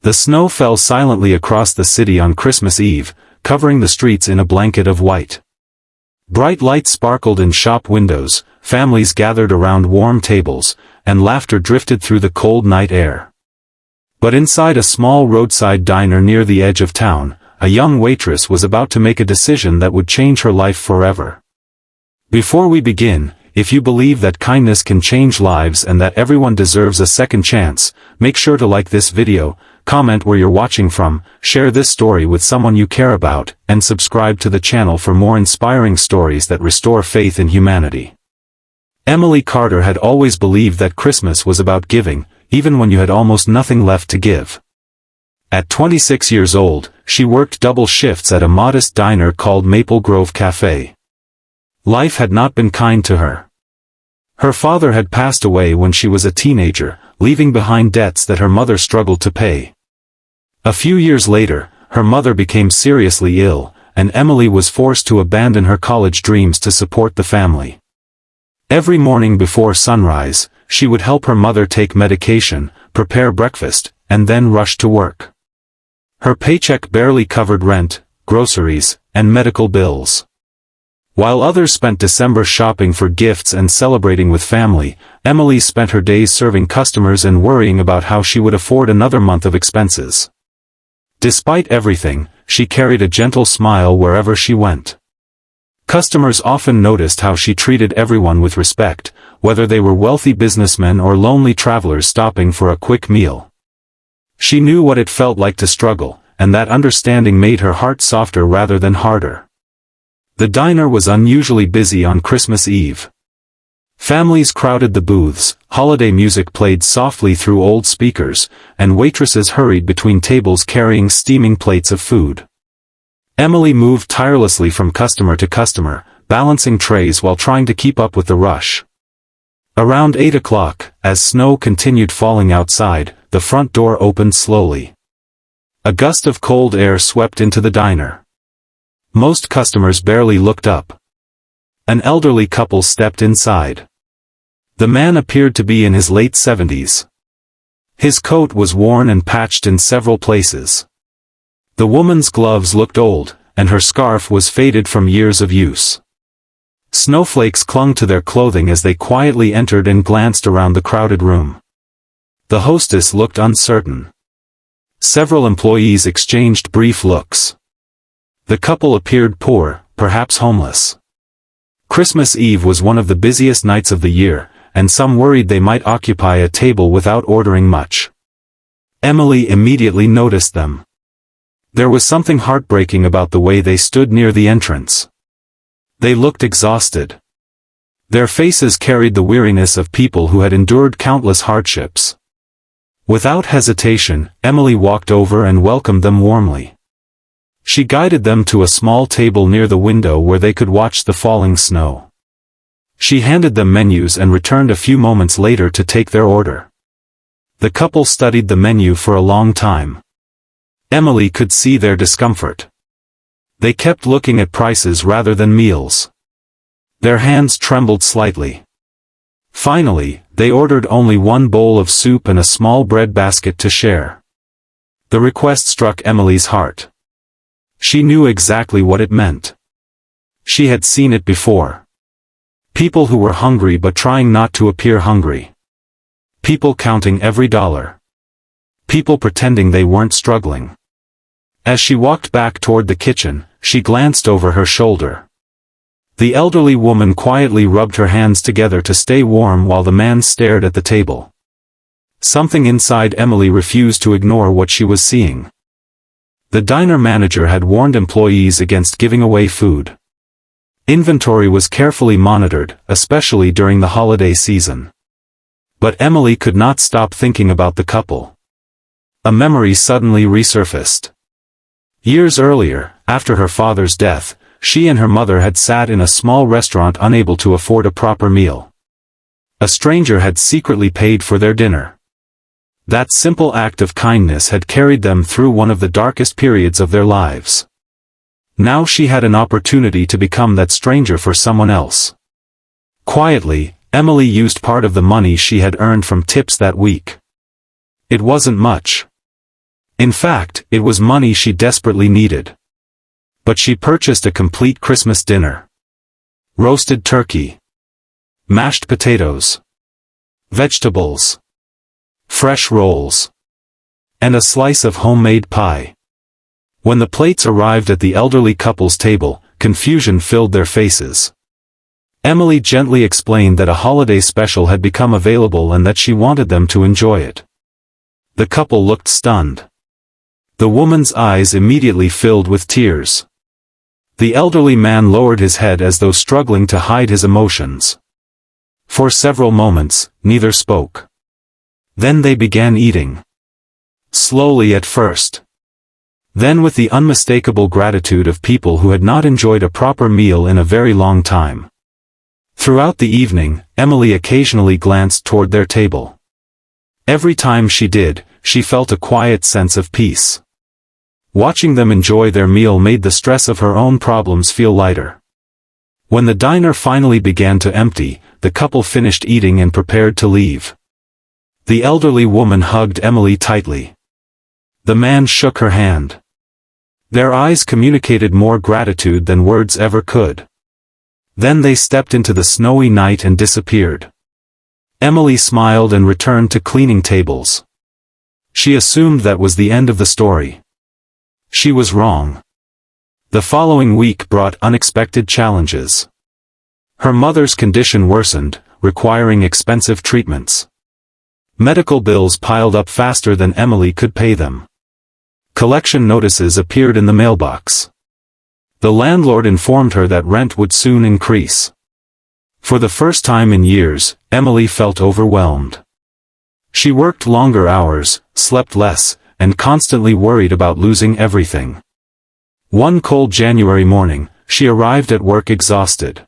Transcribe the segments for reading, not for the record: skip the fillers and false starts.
The snow fell silently across the city on Christmas Eve, covering the streets in a blanket of white. Bright lights sparkled in shop windows, families gathered around warm tables, and laughter drifted through the cold night air. But inside a small roadside diner near the edge of town, a young waitress was about to make a decision that would change her life forever. Before we begin, if you believe that kindness can change lives and that everyone deserves a second chance, make sure to like this video, comment where you're watching from, share this story with someone you care about, and subscribe to the channel for more inspiring stories that restore faith in humanity. Emily Carter had always believed that Christmas was about giving, even when you had almost nothing left to give. At 26 years old, she worked double shifts at a modest diner called Maple Grove Cafe. Life had not been kind to her. Her father had passed away when she was a teenager, leaving behind debts that her mother struggled to pay. A few years later, her mother became seriously ill, and Emily was forced to abandon her college dreams to support the family. Every morning before sunrise, she would help her mother take medication, prepare breakfast, and then rush to work. Her paycheck barely covered rent, groceries, and medical bills. While others spent December shopping for gifts and celebrating with family, Emily spent her days serving customers and worrying about how she would afford another month of expenses. Despite everything, she carried a gentle smile wherever she went. Customers often noticed how she treated everyone with respect, whether they were wealthy businessmen or lonely travelers stopping for a quick meal. She knew what it felt like to struggle, and that understanding made her heart softer rather than harder. The diner was unusually busy on Christmas Eve. Families crowded the booths, holiday music played softly through old speakers, and waitresses hurried between tables carrying steaming plates of food. Emily moved tirelessly from customer to customer, balancing trays while trying to keep up with the rush. Around 8 o'clock, as snow continued falling outside, the front door opened slowly. A gust of cold air swept into the diner. Most customers barely looked up. An elderly couple stepped inside. The man appeared to be in his late 70s. His coat was worn and patched in several places. The woman's gloves looked old, and her scarf was faded from years of use. Snowflakes clung to their clothing as they quietly entered and glanced around the crowded room. The hostess looked uncertain. Several employees exchanged brief looks. The couple appeared poor, perhaps homeless. Christmas Eve was one of the busiest nights of the year, and some worried they might occupy a table without ordering much. Emily immediately noticed them. There was something heartbreaking about the way they stood near the entrance. They looked exhausted. Their faces carried the weariness of people who had endured countless hardships. Without hesitation, Emily walked over and welcomed them warmly. She guided them to a small table near the window where they could watch the falling snow. She handed them menus and returned a few moments later to take their order. The couple studied the menu for a long time. Emily could see their discomfort. They kept looking at prices rather than meals. Their hands trembled slightly. Finally, they ordered only one bowl of soup and a small bread basket to share. The request struck Emily's heart. She knew exactly what it meant. She had seen it before. People who were hungry but trying not to appear hungry. People counting every dollar. People pretending they weren't struggling. As she walked back toward the kitchen, she glanced over her shoulder. The elderly woman quietly rubbed her hands together to stay warm while the man stared at the table. Something inside Emily refused to ignore what she was seeing. The diner manager had warned employees against giving away food. Inventory was carefully monitored, especially during the holiday season. But Emily could not stop thinking about the couple. A memory suddenly resurfaced. Years earlier, after her father's death, she and her mother had sat in a small restaurant unable to afford a proper meal. A stranger had secretly paid for their dinner. That simple act of kindness had carried them through one of the darkest periods of their lives. Now she had an opportunity to become that stranger for someone else. Quietly, Emily used part of the money she had earned from tips that week. It wasn't much. In fact, it was money she desperately needed. But she purchased a complete Christmas dinner. Roasted turkey, mashed potatoes, vegetables, fresh rolls, and a slice of homemade pie. When the plates arrived at the elderly couple's table, confusion filled their faces. Emily gently explained that a holiday special had become available and that she wanted them to enjoy it. The couple looked stunned. The woman's eyes immediately filled with tears. The elderly man lowered his head as though struggling to hide his emotions. For several moments, neither spoke. Then they began eating. Slowly at first. Then with the unmistakable gratitude of people who had not enjoyed a proper meal in a very long time. Throughout the evening, Emily occasionally glanced toward their table. Every time she did, she felt a quiet sense of peace. Watching them enjoy their meal made the stress of her own problems feel lighter. When the diner finally began to empty, the couple finished eating and prepared to leave. The elderly woman hugged Emily tightly. The man shook her hand. Their eyes communicated more gratitude than words ever could. Then they stepped into the snowy night and disappeared. Emily smiled and returned to cleaning tables. She assumed that was the end of the story. She was wrong. The following week brought unexpected challenges. Her mother's condition worsened, requiring expensive treatments. Medical bills piled up faster than Emily could pay them. Collection notices appeared in the mailbox. The landlord informed her that rent would soon increase. For the first time in years, Emily felt overwhelmed. She worked longer hours, slept less, and constantly worried about losing everything. One cold January morning, she arrived at work exhausted.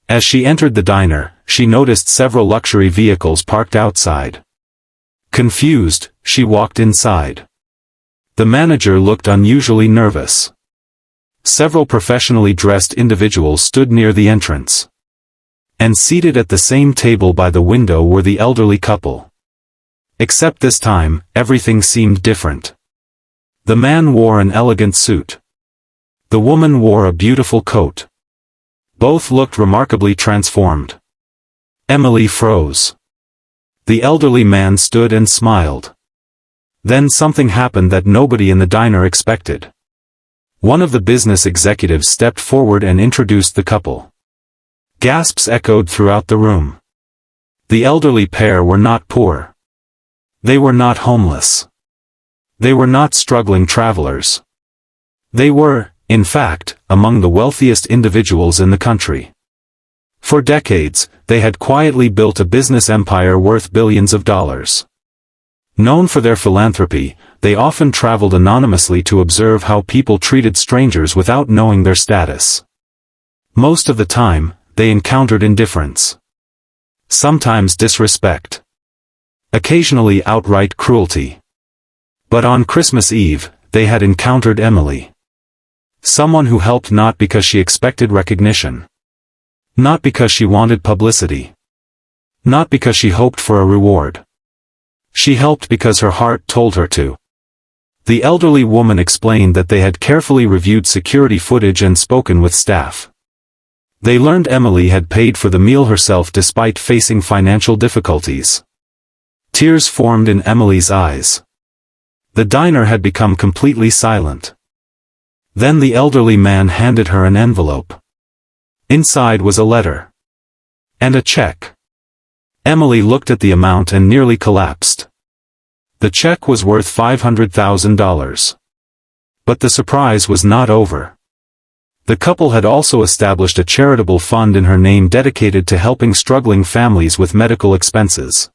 As she entered the diner, she noticed several luxury vehicles parked outside. Confused, she walked inside. The manager looked unusually nervous. Several professionally dressed individuals stood near the entrance. And seated at the same table by the window were the elderly couple. Except this time, everything seemed different. The man wore an elegant suit. The woman wore a beautiful coat. Both looked remarkably transformed. Emily froze. The elderly man stood and smiled. Then something happened that nobody in the diner expected. One of the business executives stepped forward and introduced the couple. Gasps echoed throughout the room. The elderly pair were not poor. They were not homeless. They were not struggling travelers. They were, in fact, among the wealthiest individuals in the country. For decades, they had quietly built a business empire worth billions of dollars. Known for their philanthropy, they often traveled anonymously to observe how people treated strangers without knowing their status. Most of the time, they encountered indifference. Sometimes disrespect. Occasionally outright cruelty. But on Christmas Eve, they had encountered Emily. Someone who helped not because she expected recognition. Not because she wanted publicity. Not because she hoped for a reward. She helped because her heart told her to. The elderly woman explained that they had carefully reviewed security footage and spoken with staff. They learned Emily had paid for the meal herself despite facing financial difficulties. Tears formed in Emily's eyes. The diner had become completely silent. Then the elderly man handed her an envelope. Inside was a letter. And a check. Emily looked at the amount and nearly collapsed. The check was worth $500,000. But the surprise was not over. The couple had also established a charitable fund in her name dedicated to helping struggling families with medical expenses.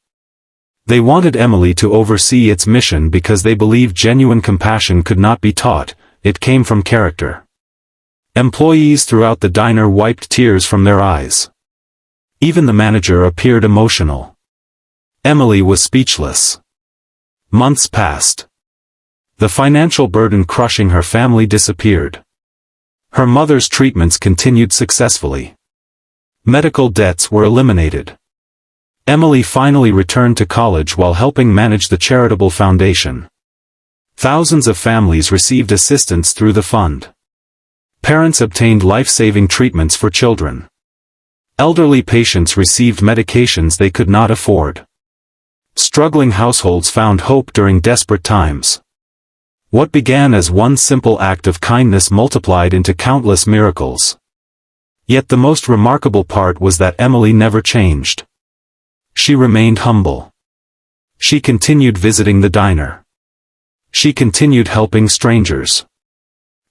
They wanted Emily to oversee its mission because they believed genuine compassion could not be taught, it came from character. Employees throughout the diner wiped tears from their eyes. Even the manager appeared emotional. Emily was speechless. Months passed. The financial burden crushing her family disappeared. Her mother's treatments continued successfully. Medical debts were eliminated. Emily finally returned to college while helping manage the charitable foundation. Thousands of families received assistance through the fund. Parents obtained life-saving treatments for children. Elderly patients received medications they could not afford. Struggling households found hope during desperate times. What began as one simple act of kindness multiplied into countless miracles. Yet the most remarkable part was that Emily never changed. She remained humble. She continued visiting the diner. She continued helping strangers.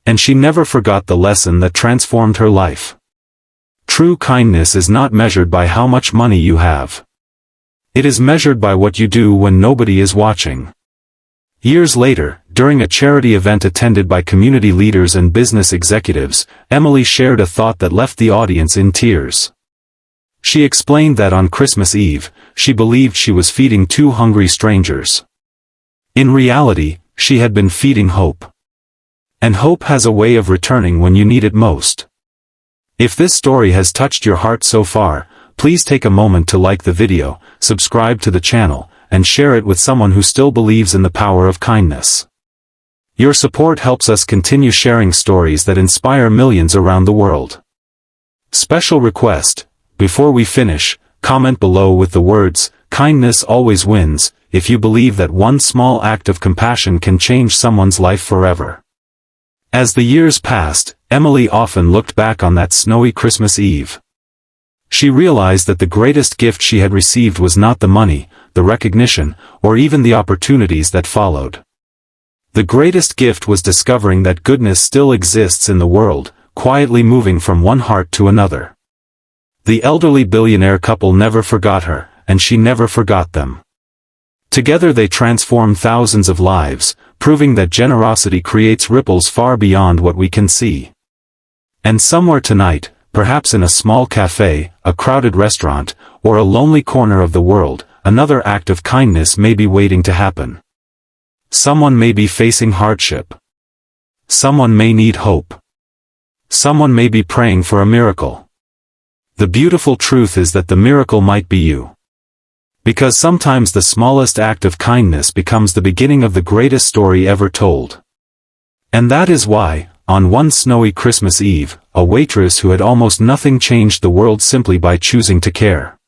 And she never forgot the lesson that transformed her life. True kindness is not measured by how much money you have. It is measured by what you do when nobody is watching. Years later, during a charity event attended by community leaders and business executives, Emily shared a thought that left the audience in tears. She explained that on Christmas Eve, she believed she was feeding 2 hungry strangers. In reality, she had been feeding hope. And hope has a way of returning when you need it most. If this story has touched your heart so far, please take a moment to like the video, subscribe to the channel, and share it with someone who still believes in the power of kindness. Your support helps us continue sharing stories that inspire millions around the world. Special request: before we finish, comment below with the words, "Kindness always wins," if you believe that one small act of compassion can change someone's life forever. As the years passed, Emily often looked back on that snowy Christmas Eve. She realized that the greatest gift she had received was not the money, the recognition, or even the opportunities that followed. The greatest gift was discovering that goodness still exists in the world, quietly moving from one heart to another. The elderly billionaire couple never forgot her, and she never forgot them. Together they transformed thousands of lives, proving that generosity creates ripples far beyond what we can see. And somewhere tonight, perhaps in a small cafe, a crowded restaurant, or a lonely corner of the world, another act of kindness may be waiting to happen. Someone may be facing hardship. Someone may need hope. Someone may be praying for a miracle. The beautiful truth is that the miracle might be you. Because sometimes the smallest act of kindness becomes the beginning of the greatest story ever told. And that is why, on one snowy Christmas Eve, a waitress who had almost nothing changed the world simply by choosing to care.